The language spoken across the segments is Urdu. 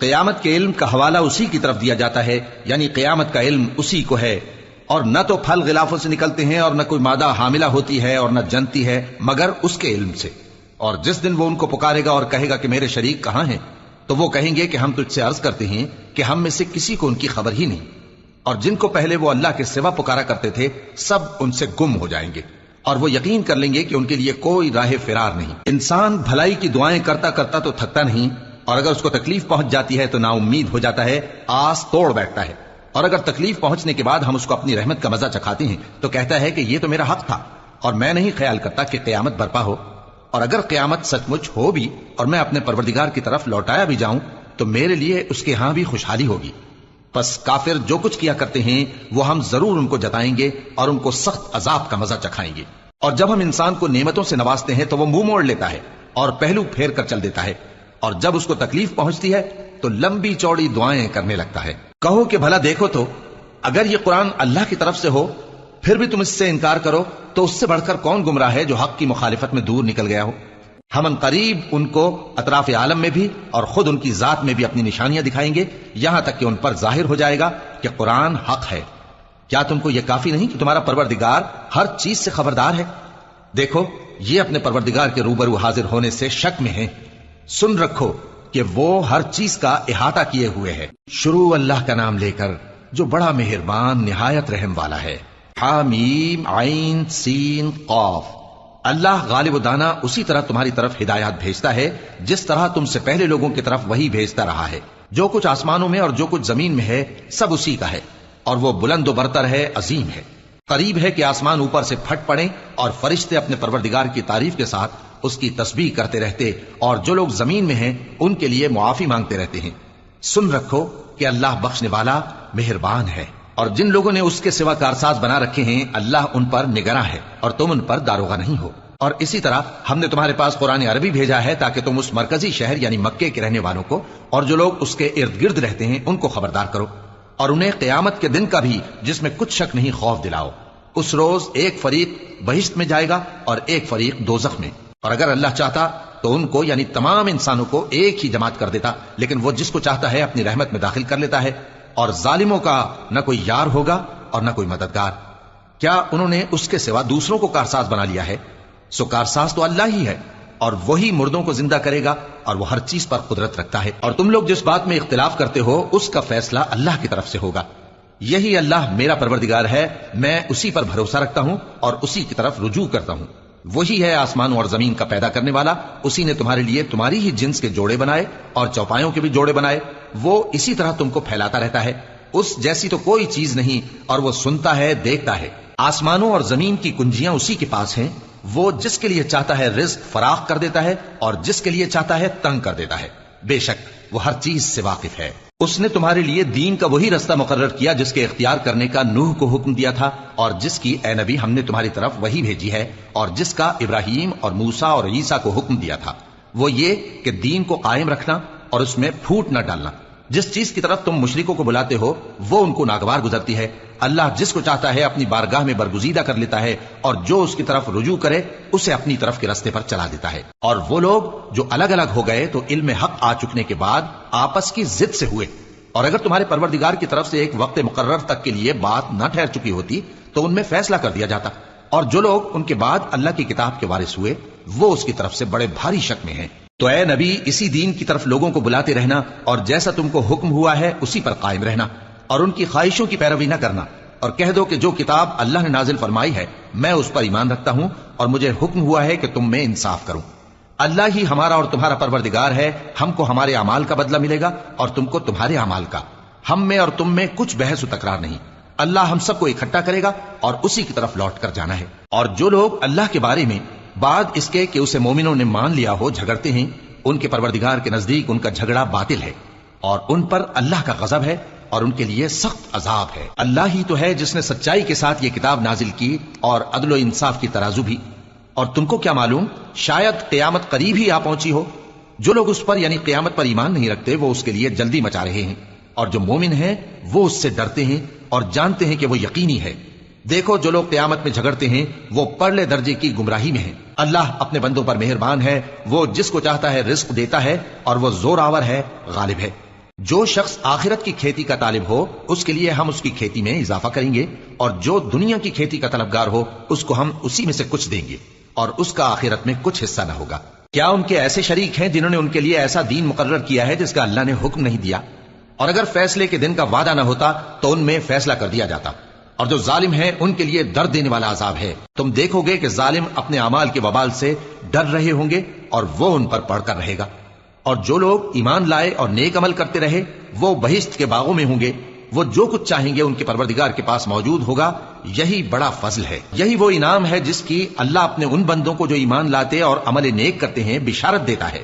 قیامت کے علم کا حوالہ اسی کی طرف دیا جاتا ہے، یعنی قیامت کا علم اسی کو ہے، اور نہ تو پھل غلافوں سے نکلتے ہیں اور نہ کوئی مادہ حاملہ ہوتی ہے اور نہ جنتی ہے مگر اس کے علم سے۔ اور جس دن وہ ان کو پکارے گا اور کہے گا کہ میرے شریک کہاں ہیں، تو وہ کہیں گے کہ ہم تجھ سے عرض کرتے ہیں کہ ہم میں سے کسی کو ان کی خبر ہی نہیں، اور جن کو پہلے وہ اللہ کے سوا پکارا کرتے تھے سب ان سے گم ہو جائیں گے، اور وہ یقین کر لیں گے کہ ان کے لیے کوئی راہ فرار نہیں۔ انسان بھلائی کی دعائیں کرتا کرتا تو تھکتا نہیں، اور اگر اس کو تکلیف پہنچ جاتی ہے تو نا امید ہو جاتا ہے، آس توڑ بیٹھتا ہے، اور اگر تکلیف پہنچنے کے بعد ہم اس کو اپنی رحمت کا مزہ چکھاتے ہیں تو کہتا ہے کہ یہ تو میرا حق تھا اور میں نہیں خیال کرتا کہ قیامت برپا ہو، اور اگر قیامت سچ مچ ہو بھی اور میں اپنے پروردگار کی طرف لوٹایا بھی جاؤں تو میرے لیے اس کے ہاں بھی خوشحالی ہوگی۔ پس کافر جو کچھ کیا کرتے ہیں وہ ہم ضرور ان کو جتائیں گے اور ان کو سخت عذاب کا مزہ چکھائیں گے۔ اور جب ہم انسان کو نعمتوں سے نوازتے ہیں تو وہ منہ موڑ لیتا ہے اور پہلو پھیر کر چل دیتا ہے، اور جب اس کو تکلیف پہنچتی ہے تو لمبی چوڑی دعائیں کرنے لگتا ہے۔ کہو کہ بھلا دیکھو تو اگر یہ قرآن اللہ کی طرف سے ہو پھر بھی تم اس سے انکار کرو تو اس سے بڑھ کر کون گمراہ ہے جو حق کی مخالفت میں دور نکل گیا ہو۔ ہم ان قریب ان کو اطراف عالم میں بھی اور خود ان کی ذات میں بھی اپنی نشانیاں دکھائیں گے، یہاں تک کہ ان پر ظاہر ہو جائے گا کہ قرآن حق ہے۔ کیا تم کو یہ کافی نہیں کہ تمہارا پروردگار ہر چیز سے خبردار ہے؟ دیکھو یہ اپنے پروردگار کے روبرو حاضر ہونے سے شک میں ہیں، سن رکھو کہ وہ ہر چیز کا احاطہ کیے ہوئے ہے۔ شروع اللہ کا نام لے کر جو بڑا مہربان نہایت رحم والا ہے۔ حامیم عین سین قاف۔ اللہ غالب و دانا اسی طرح تمہاری طرف ہدایات بھیجتا ہے جس طرح تم سے پہلے لوگوں کی طرف وہی بھیجتا رہا ہے۔ جو کچھ آسمانوں میں اور جو کچھ زمین میں ہے سب اسی کا ہے، اور وہ بلند و برتر ہے، عظیم ہے۔ قریب ہے کہ آسمان اوپر سے پھٹ پڑیں اور فرشتے اپنے پروردگار کی تعریف کے ساتھ اس کی تسبیح کرتے رہتے، اور جو لوگ زمین میں ہیں ان کے لیے معافی مانگتے رہتے ہیں۔ سن رکھو کہ اللہ بخشنے والا مہربان ہے، اور جن لوگوں نے اس کے سوا کارساز بنا رکھے ہیں اللہ ان پر نگراں ہے اور تم ان پر داروغہ نہیں ہو۔ اور اسی طرح ہم نے تمہارے پاس قرآن عربی بھیجا ہے تاکہ تم اس مرکزی شہر یعنی مکے کے رہنے والوں کو اور جو لوگ اس کے ارد گرد رہتے ہیں ان کو خبردار کرو، اور انہیں قیامت کے دن کا بھی جس میں کچھ شک نہیں خوف دلاؤ۔ اس روز ایک فریق بہشت میں جائے گا اور ایک فریق دوزخ میں، اور اگر اللہ چاہتا تو ان کو یعنی تمام انسانوں کو ایک ہی جماعت کر دیتا، لیکن وہ جس کو چاہتا ہے اپنی رحمت میں داخل کر لیتا ہے، اور ظالموں کا نہ کوئی یار ہوگا اور نہ کوئی مددگار۔ کیا انہوں نے اس کے سوا دوسروں کو کارساز بنا لیا ہے؟ سو کارساز تو اللہ ہی ہے، اور وہی مردوں کو زندہ کرے گا، اور وہ ہر چیز پر قدرت رکھتا ہے۔ اور تم لوگ جس بات میں اختلاف کرتے ہو اس کا فیصلہ اللہ کی طرف سے ہوگا۔ یہی اللہ میرا پروردگار ہے، میں اسی پر بھروسہ رکھتا ہوں اور اسی کی طرف رجوع کرتا ہوں۔ وہی ہے آسمان اور زمین کا پیدا کرنے والا، اسی نے تمہارے لیے تمہاری ہی جنس کے جوڑے بنائے اور چوپایوں کے بھی جوڑے بنائے، وہ اسی طرح تم کو پھیلاتا رہتا ہے، اس جیسی تو کوئی چیز نہیں، اور وہ سنتا ہے، دیکھتا ہے۔ آسمانوں اور زمین کی کنجیاں اسی کے پاس ہیں، وہ جس کے لیے چاہتا ہے رزق فراخ کر دیتا ہے اور جس کے لیے چاہتا ہے تنگ کر دیتا ہے، بے شک وہ ہر چیز سے واقف ہے۔ اس نے تمہارے لیے دین کا وہی رستہ مقرر کیا جس کے اختیار کرنے کا نوح کو حکم دیا تھا، اور جس کی اے نبی ہم نے تمہاری طرف وہی بھیجی ہے، اور جس کا ابراہیم اور موسیٰ اور عیسیٰ کو حکم دیا تھا، وہ یہ کہ دین کو قائم رکھنا اور اس میں پھوٹ نہ ڈالنا۔ جس چیز کی طرف تم مشرکوں کو بلاتے ہو وہ ان کو ناگوار گزرتی ہے، اللہ جس کو چاہتا ہے اپنی بارگاہ میں برگزیدہ کر لیتا ہے، اور جو اس کی طرف رجوع کرے اسے اپنی طرف کے رستے پر چلا دیتا ہے۔ اور وہ لوگ جو الگ الگ ہو گئے تو علم حق آ چکنے کے بعد آپس کی ضد سے ہوئے، اور اگر تمہارے پروردگار کی طرف سے ایک وقت مقرر تک کے لیے بات نہ ٹھہر چکی ہوتی تو ان میں فیصلہ کر دیا جاتا، اور جو لوگ ان کے بعد اللہ کی کتاب کے وارث ہوئے وہ اس کی طرف سے بڑے بھاری شک میں ہیں۔ تو اے نبی اسی دین کی طرف لوگوں کو بلاتے رہنا، اور جیسا تم کو حکم ہوا ہے اسی پر قائم رہنا، اور ان کی خواہشوں کی پیروی نہ کرنا، اور کہہ دو کہ جو کتاب اللہ نے نازل فرمائی ہے میں اس پر ایمان رکھتا ہوں اور مجھے حکم ہوا ہے کہ تم میں انصاف کروں۔ اللہ ہی ہمارا اور تمہارا پروردگار ہے، ہم کو ہمارے اعمال کا بدلہ ملے گا اور تم کو تمہارے اعمال کا، ہم میں اور تم میں کچھ بحث و تکرار نہیں۔ اللہ ہم سب کو اکٹھا کرے گا اور اسی کی طرف لوٹ کر جانا ہے۔ اور جو لوگ اللہ کے بارے میں بعد اس کے کہ اسے مومنوں نے مان لیا ہو جھگڑتے ہیں، ان کے پروردگار کے نزدیک ان کا جھگڑا باطل ہے، اور ان پر اللہ کا غضب ہے اور ان کے لیے سخت عذاب ہے۔ اللہ ہی تو ہے جس نے سچائی کے ساتھ یہ کتاب نازل کی اور عدل و انصاف کی ترازو بھی، اور تم کو کیا معلوم شاید قیامت قریب ہی آ پہنچی ہو۔ جو لوگ اس پر یعنی قیامت پر ایمان نہیں رکھتے وہ اس کے لیے جلدی مچا رہے ہیں، اور جو مومن ہیں وہ اس سے ڈرتے ہیں اور جانتے ہیں کہ وہ یقینی ہے۔ دیکھو جو لوگ قیامت میں جھگڑتے ہیں وہ پرلے درجے کی گمراہی میں ہیں۔ اللہ اپنے بندوں پر مہربان ہے، وہ جس کو چاہتا ہے رزق دیتا ہے اور وہ زور آور ہے، غالب ہے۔ جو شخص آخرت کی کھیتی کا طالب ہو اس کے لیے ہم اس کی کھیتی میں اضافہ کریں گے، اور جو دنیا کی کھیتی کا طلبگار ہو اس کو ہم اسی میں سے کچھ دیں گے، اور اس کا آخرت میں کچھ حصہ نہ ہوگا۔ کیا ان کے ایسے شریک ہیں جنہوں نے ان کے لیے ایسا دین مقرر کیا ہے جس کا اللہ نے حکم نہیں دیا؟ اور اگر فیصلے کے دن کا وعدہ نہ ہوتا تو ان میں فیصلہ کر دیا جاتا۔ اور جو ظالم ہے ان کے لیے درد دینے والا عذاب ہے۔ تم دیکھو گے کہ ظالم اپنے اعمال کے وبال سے ڈر رہے ہوں گے اور وہ ان پر پڑھ کر رہے گا۔ اور جو لوگ ایمان لائے اور نیک عمل کرتے رہے وہ بہشت کے باغوں میں ہوں گے، وہ جو کچھ چاہیں گے ان کے پروردگار کے پاس موجود ہوگا۔ یہی بڑا فضل ہے، یہی وہ انعام ہے جس کی اللہ اپنے ان بندوں کو جو ایمان لاتے اور عمل نیک کرتے ہیں بشارت دیتا ہے۔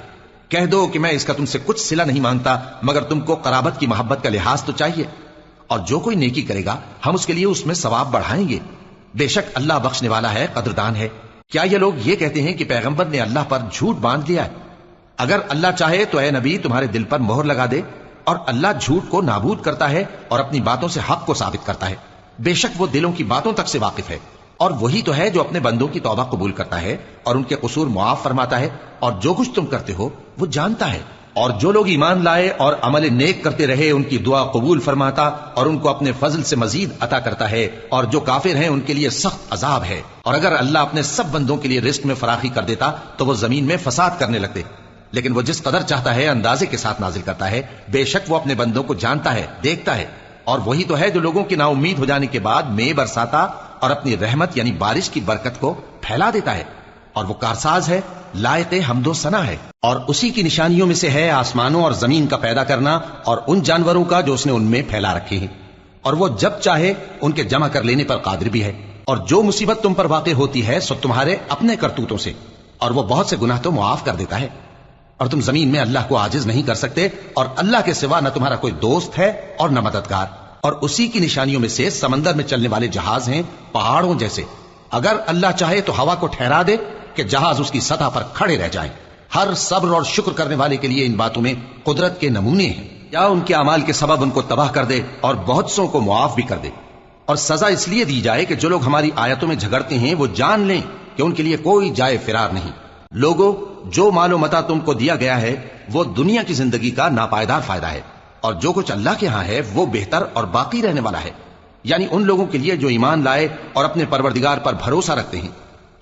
کہہ دو کہ میں اس کا تم سے کچھ صلہ نہیں مانگتا مگر تم کو قرابت کی محبت کا لحاظ تو چاہیے، اور جو کوئی نیکی کرے گا ہم اس کے لیے اس میں ثواب بڑھائیں گے۔ بے شک اللہ بخشنے والا ہے، قدردان ہے۔ کیا یہ لوگ یہ کہتے ہیں کہ پیغمبر نے اللہ پر جھوٹ باندھ لیا ہے؟ اگر اللہ چاہے تو اے نبی تمہارے دل پر مہر لگا دے، اور اللہ جھوٹ کو نابود کرتا ہے اور اپنی باتوں سے حق کو ثابت کرتا ہے۔ بے شک وہ دلوں کی باتوں تک سے واقف ہے، اور وہی تو ہے جو اپنے بندوں کی توبہ قبول کرتا ہے اور ان کے قصور معاف فرماتا ہے، اور جو کچھ تم کرتے ہو وہ جانتا ہے۔ اور جو لوگ ایمان لائے اور عمل نیک کرتے رہے ان کی دعا قبول فرماتا اور ان کو اپنے فضل سے مزید عطا کرتا ہے، اور جو کافر ہیں ان کے لیے سخت عذاب ہے۔ اور اگر اللہ اپنے سب بندوں کے لیے رزق میں فراخی کر دیتا تو وہ زمین میں فساد کرنے لگتے، لیکن وہ جس قدر چاہتا ہے اندازے کے ساتھ نازل کرتا ہے۔ بے شک وہ اپنے بندوں کو جانتا ہے، دیکھتا ہے۔ اور وہی تو ہے جو لوگوں کی نا امید ہو جانے کے بعد میں برساتا اور اپنی رحمت یعنی بارش کی برکت کو پھیلا دیتا ہے، اور وہ کارساز ہے، لائق حمد و ثنا ہے۔ اور اسی کی نشانیوں میں سے ہے آسمانوں اور زمین کا پیدا کرنا اور ان جانوروں کا جو اس نے ان میں پھیلا رکھے ہیں، اور وہ جب چاہے ان کے جمع کر لینے پر قادر بھی ہے۔ اور جو مصیبت تم پر واقع ہوتی ہے سو تمہارے اپنے کرتوتوں سے، اور وہ بہت سے گناہ تو معاف کر دیتا ہے۔ اور تم زمین میں اللہ کو عاجز نہیں کر سکتے، اور اللہ کے سوا نہ تمہارا کوئی دوست ہے اور نہ مددگار۔ اور اسی کی نشانیوں میں سے سمندر میں چلنے والے جہاز ہیں پہاڑوں جیسے۔ اگر اللہ چاہے تو ہوا کو ٹھہرا دے کہ جہاز اس کی سطح پر کھڑے رہ جائیں۔ ہر صبر اور شکر کرنے والے کے لیے ان باتوں میں قدرت کے نمونے ہیں۔ یا ان کے اعمال کے سبب ان کو تباہ کر دے اور بہت سوں کو معاف بھی کر دے۔ اور سزا اس لیے دی جائے کہ جو لوگ ہماری آیتوں میں جھگڑتے ہیں وہ جان لیں کہ ان کے لیے کوئی جائے فرار نہیں۔ لوگوں، جو مال و متاع تم کو دیا گیا ہے وہ دنیا کی زندگی کا ناپائیدار فائدہ ہے، اور جو کچھ اللہ کے ہاں ہے وہ بہتر اور باقی رہنے والا ہے، یعنی ان لوگوں کے لیے جو ایمان لائے اور اپنے پروردگار پر بھروسہ رکھتے ہیں،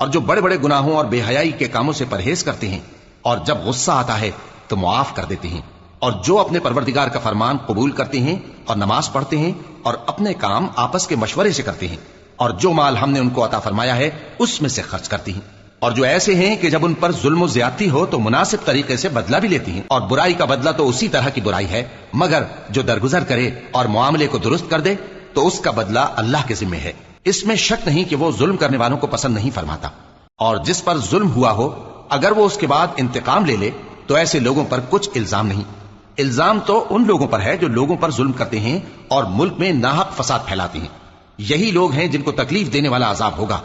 اور جو بڑے بڑے گناہوں اور بے حیائی کے کاموں سے پرہیز کرتے ہیں، اور جب غصہ آتا ہے تو معاف کر دیتے ہیں، اور جو اپنے پروردگار کا فرمان قبول کرتے ہیں اور نماز پڑھتے ہیں اور اپنے کام آپس کے مشورے سے کرتے ہیں، اور جو مال ہم نے ان کو عطا فرمایا ہے اس میں سے خرچ کرتے ہیں، اور جو ایسے ہیں کہ جب ان پر ظلم و زیادتی ہو تو مناسب طریقے سے بدلہ بھی لیتی ہیں، اور برائی کا بدلہ تو اسی طرح کی برائی ہے، مگر جو درگزر کرے اور معاملے کو درست کر دے تو اس کا بدلہ اللہ کے ذمہ ہے۔ اس میں شک نہیں کہ وہ ظلم کرنے والوں کو پسند نہیں فرماتا۔ اور جس پر ظلم ہوا ہو اگر وہ اس کے بعد انتقام لے لے تو ایسے لوگوں پر کچھ الزام نہیں۔ الزام تو ان لوگوں پر ہے جو لوگوں پر ظلم کرتے ہیں اور ملک میں ناحق فساد پھیلاتے ہیں۔ یہی لوگ ہیں جن کو تکلیف دینے والا عذاب ہوگا،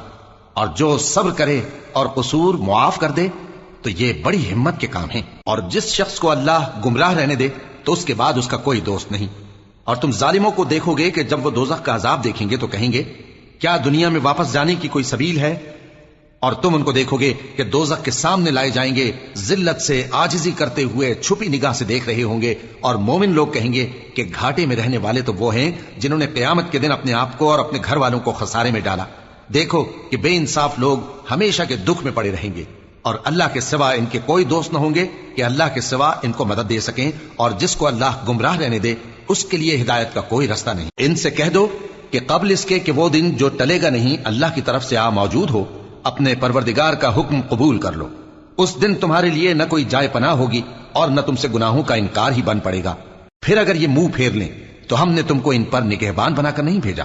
اور جو صبر کرے اور قصور معاف کر دے تو یہ بڑی ہمت کے کام ہیں۔ اور جس شخص کو اللہ گمراہ رہنے دے تو اس کے بعد اس کا کوئی دوست نہیں۔ اور تم ظالموں کو دیکھو گے کہ جب وہ دوزخ کا عذاب دیکھیں گے تو کہیں گے کیا دنیا میں واپس جانے کی کوئی سبیل ہے؟ اور تم ان کو دیکھو گے کہ دوزخ کے سامنے لائے جائیں گے، ذلت سے عاجزی کرتے ہوئے چھپی نگاہ سے دیکھ رہے ہوں گے، اور مومن لوگ کہیں گے کہ گھاٹے میں رہنے والے تو وہ ہیں جنہوں نے قیامت کے دن اپنے آپ کو اور اپنے گھر والوں کو خسارے میں ڈالا۔ دیکھو کہ بے انصاف لوگ ہمیشہ کے دکھ میں پڑے رہیں گے، اور اللہ کے سوا ان کے کوئی دوست نہ ہوں گے کہ اللہ کے سوا ان کو مدد دے سکیں، اور جس کو اللہ گمراہ رہنے دے اس کے لیے ہدایت کا کوئی رستہ نہیں۔ ان سے کہہ دو کہ قبل اس کے کہ وہ دن جو ٹلے گا نہیں اللہ کی طرف سے موجود ہو، اپنے پروردگار کا حکم قبول کر لو۔ اس دن تمہارے لیے نہ کوئی جائے پناہ ہوگی اور نہ تم سے گناہوں کا انکار ہی بن پڑے گا۔ پھر اگر یہ منہ پھیر لیں تو ہم نے تم کو ان پر نگہبان بنا کر نہیں بھیجا،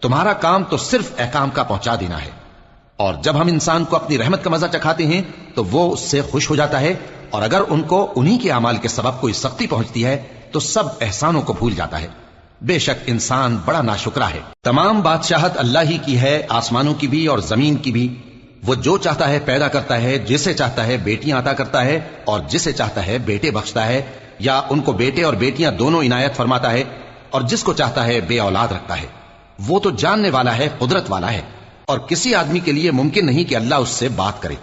تمہارا کام تو صرف احکام کا پہنچا دینا ہے۔ اور جب ہم انسان کو اپنی رحمت کا مزہ چکھاتے ہیں تو وہ اس سے خوش ہو جاتا ہے، اور اگر ان کو انہی کے اعمال کے سبب کوئی سختی پہنچتی ہے تو سب احسانوں کو بھول جاتا ہے۔ بے شک انسان بڑا ناشکرا ہے۔ تمام بادشاہت اللہ ہی کی ہے، آسمانوں کی بھی اور زمین کی بھی۔ وہ جو چاہتا ہے پیدا کرتا ہے، جسے چاہتا ہے بیٹیاں عطا کرتا ہے اور جسے چاہتا ہے بیٹے بخشتا ہے، یا ان کو بیٹے اور بیٹیاں دونوں عنایت فرماتا ہے، اور جس کو چاہتا ہے بے اولاد رکھتا ہے۔ وہ تو جاننے والا ہے، قدرت والا ہے، اور کسی آدمی کے لیے ممکن نہیں کہ اللہ اس سے بات کرے۔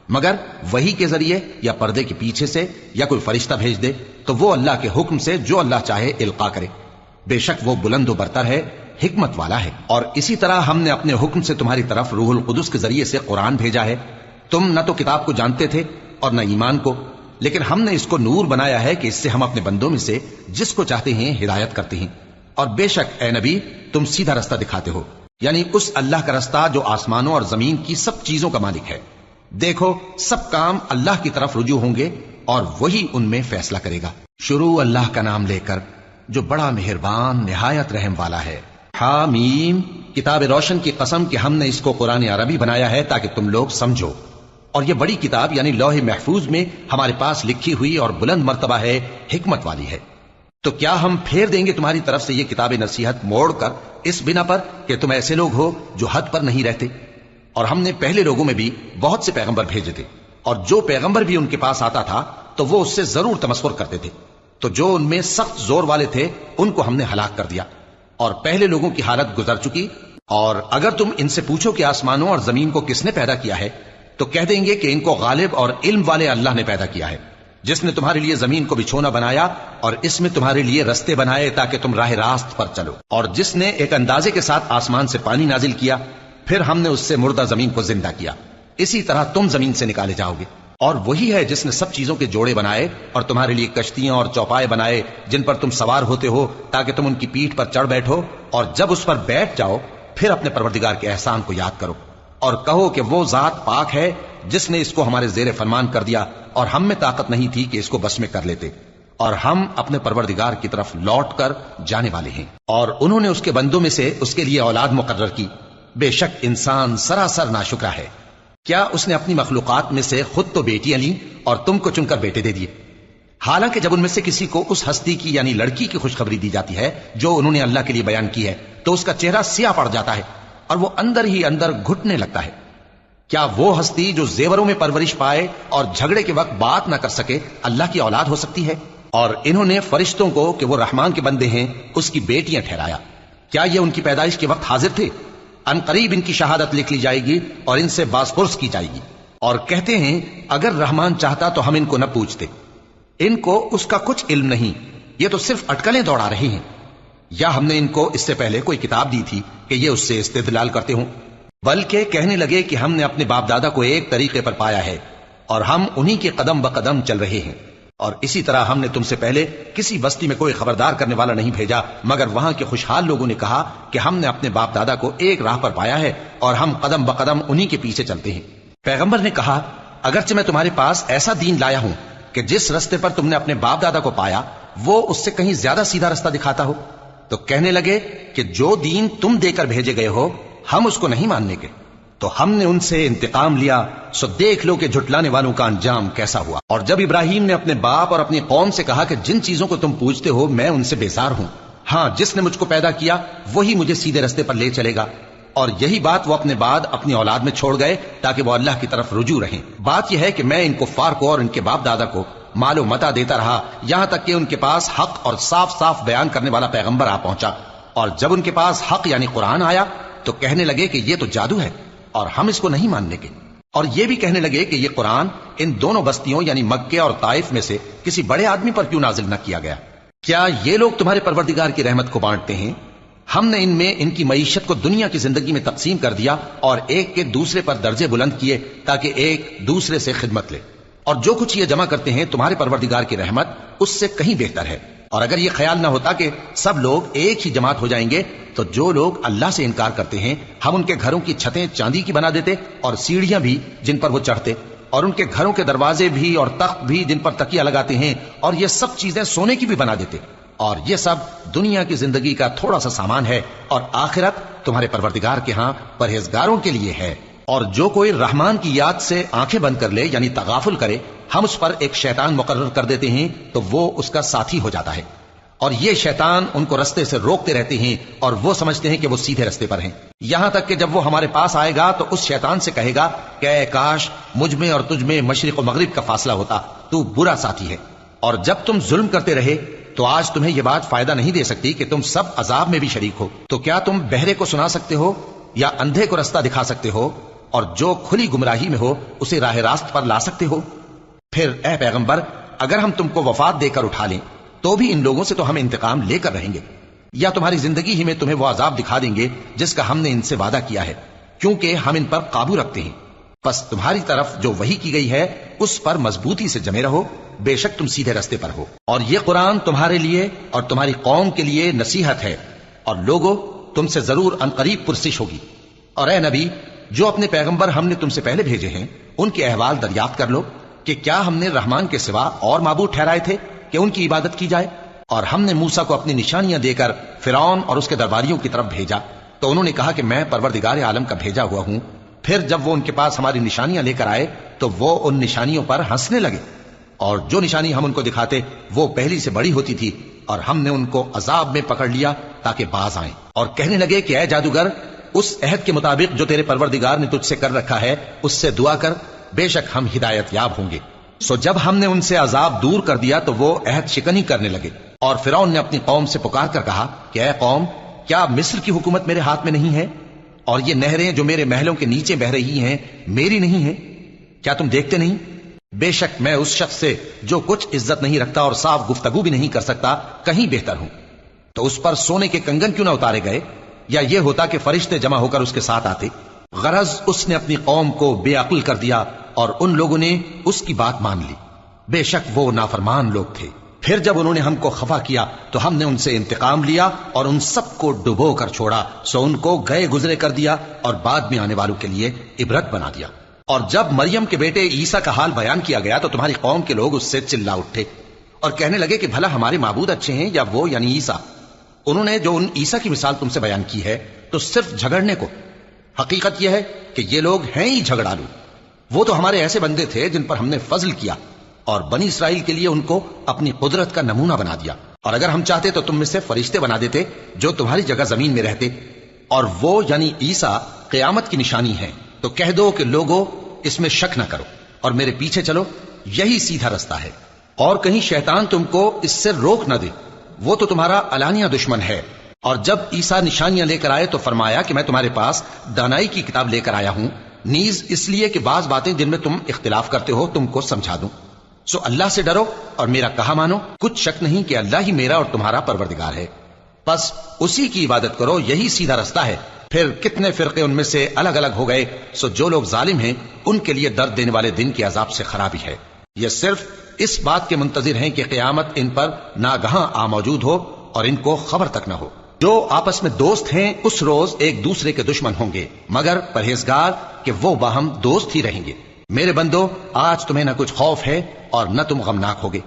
مگر وحی کے ذریعے یا پردے کے پیچھے سے یا کوئی فرشتہ بھیج دے تو وہ اللہ کے حکم سے جو اللہ چاہے القا کرے، بے شک وہ بلند و برتر ہے، حکمت والا ہے۔ اور اسی طرح ہم نے اپنے حکم سے تمہاری طرف روح القدس کے ذریعے سے قرآن بھیجا ہے۔ تم نہ تو کتاب کو جانتے تھے اور نہ ایمان کو، لیکن ہم نے اس کو نور بنایا ہے کہ اس سے ہم اپنے بندوں میں سے جس کو چاہتے ہیں ہدایت کرتے ہیں۔ اور بے شک اے نبی تم سیدھا رستہ دکھاتے ہو، یعنی اس اللہ کا رستہ جو آسمانوں اور زمین کی سب چیزوں کا مالک ہے۔ دیکھو سب کام اللہ کی طرف رجوع ہوں گے اور وہی ان میں فیصلہ کرے گا۔ شروع اللہ کا نام لے کر جو بڑا مہربان نہایت رحم والا ہے۔ حامیم، کتاب روشن کی قسم کہ ہم نے اس کو قرآن عربی بنایا ہے تاکہ تم لوگ سمجھو، اور یہ بڑی کتاب یعنی لوح محفوظ میں ہمارے پاس لکھی ہوئی اور بلند مرتبہ ہے، حکمت والی ہے۔ تو کیا ہم پھیر دیں گے تمہاری طرف سے یہ کتاب نصیحت موڑ کر اس بنا پر کہ تم ایسے لوگ ہو جو حد پر نہیں رہتے؟ اور ہم نے پہلے لوگوں میں بھی بہت سے پیغمبر بھیجے تھے، اور جو پیغمبر بھی ان کے پاس آتا تھا تو وہ اس سے ضرور تمسخر کرتے تھے، تو جو ان میں سخت زور والے تھے ان کو ہم نے ہلاک کر دیا، اور پہلے لوگوں کی حالت گزر چکی۔ اور اگر تم ان سے پوچھو کہ آسمانوں اور زمین کو کس نے پیدا کیا ہے تو کہہ دیں گے کہ ان کو غالب اور علم والے اللہ نے پیدا کیا ہے، جس نے تمہارے لیے زمین کو بچھونا بنایا اور اس میں تمہارے لیے رستے بنائے تاکہ تم راہ راست پر چلو، اور جس نے ایک اندازے کے ساتھ آسمان سے پانی نازل کیا، پھر ہم نے اس سے مردہ زمین کو زندہ کیا، اسی طرح تم زمین سے نکالے جاؤ گے۔ اور وہی ہے جس نے سب چیزوں کے جوڑے بنائے اور تمہارے لیے کشتیاں اور چوپائے بنائے جن پر تم سوار ہوتے ہو تاکہ تم ان کی پیٹھ پر چڑھ بیٹھو، اور جب اس پر بیٹھ جاؤ پھر اپنے پروردگار کے احسان کو یاد کرو اور کہو کہ وہ ذات پاک ہے جس نے اس کو ہمارے زیر فرمان کر دیا اور ہم میں طاقت نہیں تھی کہ اس کو بس میں کر لیتے، اور ہم اپنے پروردگار کی طرف لوٹ کر جانے والے ہیں۔ اور انہوں نے اس کے بندوں میں سے اس کے لیے اولاد مقرر کی، بے شک انسان سراسر ناشکرا ہے۔ کیا اس نے اپنی مخلوقات میں سے خود تو بیٹیاں لیں اور تم کو چن کر بیٹے دے دیے؟ حالانکہ جب ان میں سے کسی کو اس ہستی کی یعنی لڑکی کی خوشخبری دی جاتی ہے جو انہوں نے اللہ کے لیے بیان کی ہے تو اس کا چہرہ سیاہ پڑ جاتا ہے اور وہ اندر ہی اندر گھٹنے لگتا ہے۔ کیا وہ ہستی جو زیوروں میں پرورش پائے اور جھگڑے کے وقت بات نہ کر سکے اللہ کی اولاد ہو سکتی ہے؟ اور انہوں نے فرشتوں کو کہ وہ رحمان کے بندے ہیں اس کی بیٹیاں ٹھہرایا۔ کیا یہ ان کی پیدائش کے وقت حاضر تھے؟ ان قریب ان کی شہادت لکھ لی جائے گی اور ان سے باز پرس کی جائے گی۔ اور کہتے ہیں اگر رحمان چاہتا تو ہم ان کو نہ پوچھتے، ان کو اس کا کچھ علم نہیں، یہ تو صرف اٹکلیں دوڑا رہے ہیں، یا ہم نے ان کو اس سے پہلے کوئی کتاب دی تھی کہ یہ اس سے استدلال کرتے ہوں؟ بلکہ کہنے لگے کہ ہم نے اپنے باپ دادا کو ایک طریقے پر پایا ہے اور ہم انہی کے قدم بقدم چل رہے ہیں، اور اسی طرح ہم نے تم سے پہلے کسی بستی میں کوئی خبردار کرنے والا نہیں بھیجا مگر وہاں کے خوشحال لوگوں نے کہا کہ ہم نے اپنے باپ دادا کو ایک راہ پر پایا ہے اور ہم قدم بقدم انہی کے پیچھے چلتے ہیں۔ پیغمبر نے کہا اگرچہ میں تمہارے پاس ایسا دین لایا ہوں کہ جس رستے پر تم نے اپنے باپ دادا کو پایا وہ اس سے کہیں زیادہ سیدھا رستہ دکھاتا ہو، تو کہنے لگے کہ جو دین تم دے کر بھیجے گئے ہو ہم اس کو نہیں ماننے کے، تو ہم نے ان سے انتقام لیا، سو دیکھ لو کہ جھٹلانے والوں کا انجام کیسا ہوا۔ اور جب ابراہیم نے اپنے باپ اور اپنی قوم سے کہا کہ جن چیزوں کو تم پوجتے ہو میں ان سے بیزار ہوں، ہاں جس نے مجھ کو پیدا کیا وہی مجھے سیدھے رستے پر لے چلے گا، اور یہی بات وہ اپنے بعد اپنی اولاد میں چھوڑ گئے تاکہ وہ اللہ کی طرف رجوع رہیں۔ بات یہ ہے کہ میں ان کفار کو اور ان کے باپ دادا کو مال و متا دیتا رہا یہاں تک کہ ان کے پاس حق اور صاف صاف بیان کرنے والا پیغمبر آ پہنچا، اور جب ان کے پاس حق یعنی قرآن آیا تو کہنے لگے کہ یہ تو جادو ہے اور ہم اس کو نہیں ماننے کے، اور یہ بھی کہنے لگے کہ یہ قرآن ان دونوں بستیوں یعنی مکے اور طائف میں سے کسی بڑے آدمی پر کیوں نازل نہ کیا گیا؟ کیا یہ لوگ تمہارے پروردگار کی رحمت کو بانٹتے ہیں؟ ہم نے ان میں ان کی معیشت کو دنیا کی زندگی میں تقسیم کر دیا اور ایک کے دوسرے پر درجے بلند کیے تاکہ ایک دوسرے سے خدمت لے، اور جو کچھ یہ جمع کرتے ہیں تمہارے پروردگار کی رحمت اس سے کہیں بہتر ہے۔ اور اگر یہ خیال نہ ہوتا کہ سب لوگ ایک ہی جماعت ہو جائیں گے تو جو لوگ اللہ سے انکار کرتے ہیں ہم ان کے گھروں کی چھتیں چاندی کی بنا دیتے اور سیڑھیاں بھی جن پر وہ چڑھتے، اور ان کے گھروں کے دروازے بھی اور تخت بھی جن پر تکیہ لگاتے ہیں، اور یہ سب چیزیں سونے کی بھی بنا دیتے، اور یہ سب دنیا کی زندگی کا تھوڑا سا سامان ہے، اور آخرت تمہارے پروردگار کے ہاں پرہیزگاروں کے لیے ہے۔ اور جو کوئی رحمان کی یاد سے آنکھیں بند کر لے یعنی تغافل کرے ہم اس پر ایک شیطان مقرر کر دیتے ہیں تو وہ اس کا ساتھی ہو جاتا ہے، اور یہ شیطان ان کو رستے سے روکتے رہتے ہیں اور وہ سمجھتے ہیں کہ وہ سیدھے رستے پر ہیں، یہاں تک کہ جب وہ ہمارے پاس آئے گا تو اس شیطان سے کہے گا کہ اے کاش مجھ میں اور تجھ میں مشرق و مغرب کا فاصلہ ہوتا، تو برا ساتھی ہے۔ اور جب تم ظلم کرتے رہے تو آج تمہیں یہ بات فائدہ نہیں دے سکتی کہ تم سب عذاب میں بھی شریک ہو، تو کیا تم بہرے کو سنا سکتے ہو یا اندھے کو رستہ دکھا سکتے ہو؟ اور جو کھلی گمراہی میں ہو اسے راہ راست پر لا سکتے ہو؟ پھر اے پیغمبر، اگر ہم تم کو وفات دے کر اٹھا لیں تو بھی ان لوگوں سے تو ہم انتقام لے کر رہیں گے، یا تمہاری زندگی ہی میں تمہیں وہ عذاب دکھا دیں گے جس کا ہم نے ان سے وعدہ کیا ہے، کیونکہ ہم ان پر قابو رکھتے ہیں۔ پس تمہاری طرف جو وحی کی گئی ہے اس پر مضبوطی سے جمے رہو، بے شک تم سیدھے رستے پر ہو۔ اور یہ قرآن تمہارے لیے اور تمہاری قوم کے لیے نصیحت ہے، اور لوگو تم سے ضرور عنقریب پرسش ہوگی۔ اور اے نبی، جو اپنے پیغمبر ہم نے تم سے پہلے بھیجے ہیں ان کے احوال دریافت کر لو کہ کیا ہم نے رحمان کے سوا اور معبود ٹھہرائے تھے کہ ان کی عبادت کی جائے؟ اور ہم نے موسیٰ کو اپنی نشانیاں دے کر فرعون اور اس کے درباریوں کی طرف بھیجا تو انہوں نے کہا کہ میں پروردگار عالم کا بھیجا ہوا ہوں۔ پھر جب وہ ان کے پاس ہماری نشانیاں لے کر آئے تو وہ ان نشانیوں پر ہنسنے لگے، اور جو نشانی ہم ان کو دکھاتے وہ پہلی سے بڑی ہوتی تھی، اور ہم نے ان کو عذاب میں پکڑ لیا تاکہ باز آئیں، اور کہنے لگے کہ اے جادوگر، اس عہد کے مطابق جو تیرے پروردگار نے تجھ سے کر رکھا ہے اس سے دعا کر، بے شک ہم ہدایت یاب ہوں گے۔ سو جب ہم نے ان سے عذاب دور کر دیا تو وہ عہد شکنی کرنے لگے، اور فرعون نے اپنی قوم سے پکار کر کہا کہ اے قوم، کیا مصر کی حکومت میرے ہاتھ میں نہیں ہے؟ اور یہ نہریں جو میرے محلوں کے نیچے بہ رہی ہیں میری نہیں ہیں؟ کیا تم دیکھتے نہیں؟ بے شک میں اس شخص سے جو کچھ عزت نہیں رکھتا اور صاف گفتگو بھی نہیں کر سکتا کہیں بہتر ہوں۔ تو اس پر سونے کے کنگن کیوں نہ اتارے گئے، یا یہ ہوتا کہ فرشتے جمع ہو کر اس کے ساتھ آتے؟ غرض اس نے اپنی قوم کو بے عقل کر دیا اور ان لوگوں نے اس کی بات مان لی، بے شک وہ نافرمان لوگ تھے۔ پھر جب انہوں نے ہم کو خفا کیا تو ہم نے ان سے انتقام لیا اور ان سب کو ڈبو کر چھوڑا، سو ان کو گئے گزرے کر دیا اور بعد میں آنے والوں کے لیے عبرت بنا دیا۔ اور جب مریم کے بیٹے عیسیٰ کا حال بیان کیا گیا تو تمہاری قوم کے لوگ اس سے چلا اٹھے اور کہنے لگے کہ بھلا ہمارے معبود اچھے ہیں یا وہ یعنی عیسیٰ؟ انہوں نے جو ان عیسیٰ کی مثال تم سے بیان کی ہے تو صرف جھگڑنے کو۔ حقیقت یہ ہے کہ یہ لوگ ہیں ہی جھگڑالو۔ وہ تو ہمارے ایسے بندے تھے جن پر ہم نے فضل کیا اور بنی اسرائیل کے لیے ان کو اپنی قدرت کا نمونہ بنا دیا، اور اگر ہم چاہتے تو تم میں سے فرشتے بنا دیتے جو تمہاری جگہ زمین میں رہتے، اور وہ یعنی عیسیٰ قیامت کی نشانی ہے۔ تو کہہ دو کہ لوگوں اس میں شک نہ کرو اور میرے پیچھے چلو، یہی سیدھا رستہ ہے، اور کہیں شیطان تم کو اس سے روک نہ دے، وہ تو تمہارا علانیہ دشمن ہے۔ اور جب عیسیٰ نشانیاں لے کر آئے تو فرمایا کہ میں تمہارے پاس دانائی کی کتاب لے کر آیا ہوں، نیز اس لیے کہ بعض باتیں جن میں تم اختلاف کرتے ہو تم کو سمجھا دوں۔ سو اللہ سے ڈرو اور میرا کہا مانو، کچھ شک نہیں کہ اللہ ہی میرا اور تمہارا پروردگار ہے، بس اسی کی عبادت کرو، یہی سیدھا رستہ ہے۔ پھر کتنے فرقے ان میں سے الگ الگ ہو گئے، سو جو لوگ ظالم ہیں ان کے لیے درد دینے والے دن کے عذاب سے خرابی ہے۔ یہ صرف اس بات کے منتظر ہیں کہ قیامت ان پر ناگہاں آ موجود ہو اور ان کو خبر تک نہ ہو۔ جو آپس میں دوست ہیں اس روز ایک دوسرے کے دشمن ہوں گے، مگر پرہیزگار کہ وہ باہم دوست ہی رہیں گے۔ میرے بندو، آج تمہیں نہ کچھ خوف ہے اور نہ تم غمناک ہوگے۔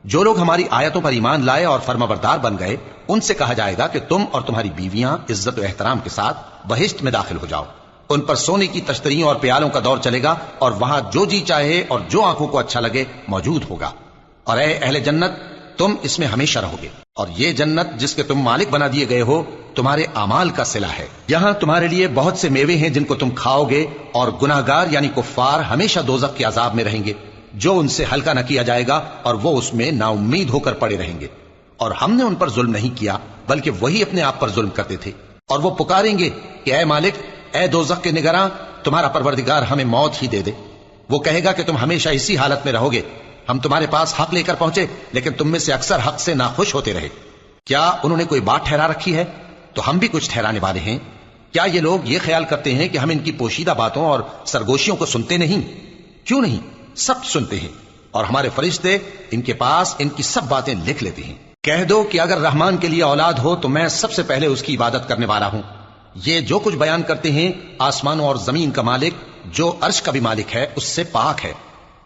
جو لوگ ہماری آیتوں پر ایمان لائے اور فرمانبردار بن گئے ان سے کہا جائے گا کہ تم اور تمہاری بیویاں عزت و احترام کے ساتھ بہشت میں داخل ہو جاؤ۔ ان پر سونے کی تشتریوں اور پیالوں کا دور چلے گا، اور وہاں جو جی چاہے اور جو آنکھوں کو اچھا لگے موجود ہوگا۔ اور اے اہل جنت، تم اس میں ہمیشہ رہو گے، اور یہ جنت جس کے تم مالک بنا دیے گئے ہو تمہارے اعمال کا صلہ ہے۔ یہاں تمہارے لیے بہت سے میوے ہیں جن کو تم کھاؤ گے، اور گناہگار یعنی کفار ہمیشہ دوزخ کے عذاب میں رہیں گے جو ان سے ہلکا نہ کیا جائے گا، اور وہ اس میں نا امید ہو کر پڑے رہیں گے۔ اور ہم نے ان پر ظلم نہیں کیا بلکہ وہی اپنے آپ پر ظلم کرتے تھے۔ اور وہ پکاریں گے کہ اے مالک، اے دوزخ کے نگراں، تمہارا پروردگار ہمیں موت ہی دے دے۔ وہ کہے گا کہ تم ہمیشہ اسی حالت میں رہو گے، ہم تمہارے پاس حق لے کر پہنچے لیکن تم میں سے اکثر حق سے ناخوش ہوتے رہے۔ کیا انہوں نے کوئی بات ٹھہرا رکھی ہے؟ تو ہم بھی کچھ ٹھہرانے والے ہیں۔ کیا یہ لوگ یہ خیال کرتے ہیں کہ ہم ان کی پوشیدہ باتوں اور سرگوشیوں کو سنتے نہیں؟ کیوں نہیں، سب سنتے ہیں، اور ہمارے فرشتے ان کے پاس ان کی سب باتیں لکھ لیتے ہیں۔ کہہ دو کہ اگر رحمان کے لیے اولاد ہو تو میں سب سے پہلے اس کی عبادت کرنے والا ہوں۔ یہ جو کچھ بیان کرتے ہیں آسمانوں اور زمین کا مالک جو عرش کا بھی مالک ہے اس سے پاک ہے،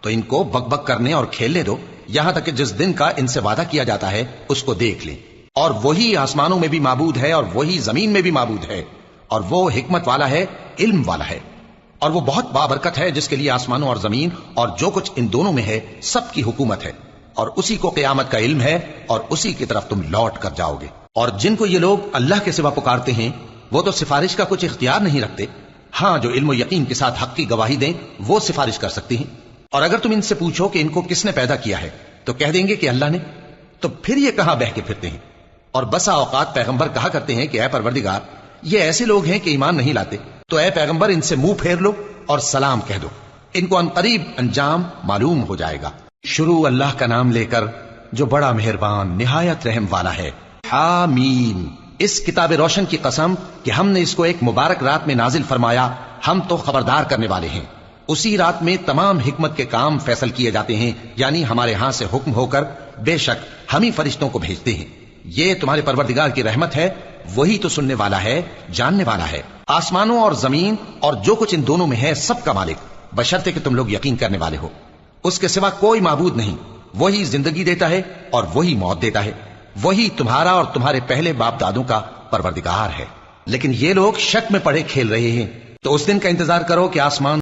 تو ان کو بک بک کرنے اور کھیلنے دو یہاں تک کہ جس دن کا ان سے وعدہ کیا جاتا ہے اس کو دیکھ لیں۔ اور وہی آسمانوں میں بھی معبود ہے اور وہی زمین میں بھی معبود ہے، اور وہ حکمت والا ہے، علم والا ہے، اور وہ بہت بابرکت ہے جس کے لیے آسمانوں اور زمین اور جو کچھ ان دونوں میں ہے سب کی حکومت ہے، اور اسی کو قیامت کا علم ہے اور اسی کی طرف تم لوٹ کر جاؤ گے۔ اور جن کو یہ لوگ اللہ کے سوا پکارتے ہیں وہ تو سفارش کا کچھ اختیار نہیں رکھتے، ہاں جو علم و یقین کے ساتھ حق کی گواہی دیں وہ سفارش کر سکتی ہیں۔ اور اگر تم ان سے پوچھو کہ ان کو کس نے پیدا کیا ہے تو کہہ دیں گے کہ اللہ نے، تو پھر یہ کہاں بہہ کے پھرتے ہیں۔ اور بسا اوقات پیغمبر کہا کرتے ہیں کہ اے پروردگار، یہ ایسے لوگ ہیں کہ ایمان نہیں لاتے، تو اے پیغمبر ان سے منہ پھیر لو اور سلام کہہ دو، ان کو عنقریب انجام معلوم ہو جائے گا۔ شروع اللہ کا نام لے کر جو بڑا مہربان نہایت رحم والا ہے۔ حامیم، اس کتاب روشن کی قسم کہ ہم نے اس کو ایک مبارک رات میں نازل فرمایا، ہم تو خبردار کرنے والے ہیں۔ اسی رات میں تمام حکمت کے کام فیصل کیے جاتے ہیں، یعنی ہمارے ہاں سے حکم ہو کر بے شک ہم ہی فرشتوں کو بھیجتے ہیں۔ یہ تمہارے پروردگار کی رحمت ہے، وہی تو سننے والا ہے، جاننے والا ہے۔ آسمانوں اور زمین اور جو کچھ ان دونوں میں ہے سب کا مالک، بشرطے کہ تم لوگ یقین کرنے والے ہو۔ اس کے سوا کوئی معبود نہیں، وہی زندگی دیتا ہے اور وہی موت دیتا ہے، وہی تمہارا اور تمہارے پہلے باپ دادوں کا پروردگار ہے۔ لیکن یہ لوگ شک میں پڑے کھیل رہے ہیں، تو اس دن کا انتظار کرو کہ آسمان